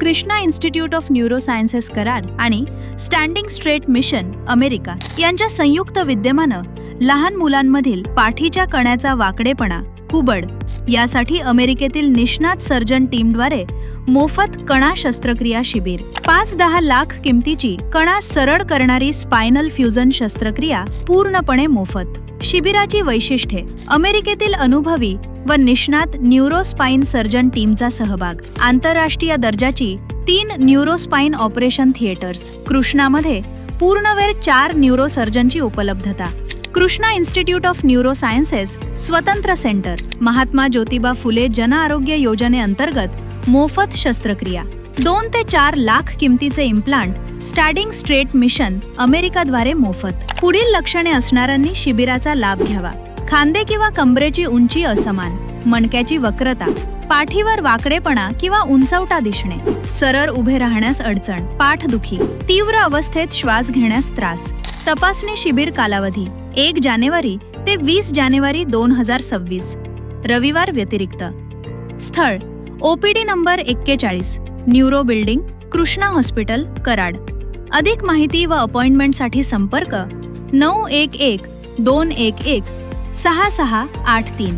Krishna institute of न्यूरोसायन्सेस Karad आणि standing straight mission America यांच्या संयुक्त विद्यमानं लहान मुलांमधील पाठीच्या कण्याचा वाकडेपणा कुबड यासाठी अमेरिकेतील निष्णात सर्जन टीमद्वारे मोफत कणा शस्त्रक्रिया शिबिर 5-10 लाख किमतीची कणा सरळ करणारी स्पायनल फ्युजन शस्त्रक्रिया पूर्णपणे मोफत. शिबिराची वैशिष्ट्ये: अमेरिकेतील अनुभवी व निष्णात न्यूरोस्पाइन सर्जन टीमचा सहभाग, आंतरराष्ट्रीय दर्जाची 3 न्यूरोस्पाइन ऑपरेशन थिएटर्स, कृष्णामध्ये पूर्णवेळ 4 न्यूरोसर्जनची उपलब्धता, कृष्णा इन्स्टिट्यूट ऑफ न्यूरोसायन्सेस स्वतंत्र सेंटर, महात्मा ज्योतिबा फुले जन आरोग्य योजनेअंतर्गत मोफत शस्त्रक्रिया, 2 ते 4 लाख किमतीचे इम्प्लांट स्टँडिंग स्ट्रेट मिशन अमेरिकाद्वारे मोफत. पुढील लक्षणे असणाऱ्यांनी शिबिराचा लाभ घ्यावा: खांदे किंवा कंबरेची उंची असमान, मणक्याची वक्रता, पाठीवर वाकडेपणा किंवा उंचवटा दिसणे, सरळ उभे राहण्यास अडचण, पाठदुखी, तीव्र अवस्थेत श्वास घेण्यास त्रास. तपासणी शिबिर कालावधी 1 जानेवारी ते 20 जानेवारी 2026, रविवार व्यतिरिक्त. स्थळ: OPD number 41, neuro building, Krishna hospital, Karad. अधिक माहिती व अपॉइंटमेंटसाठी संपर्क 911-211-6683.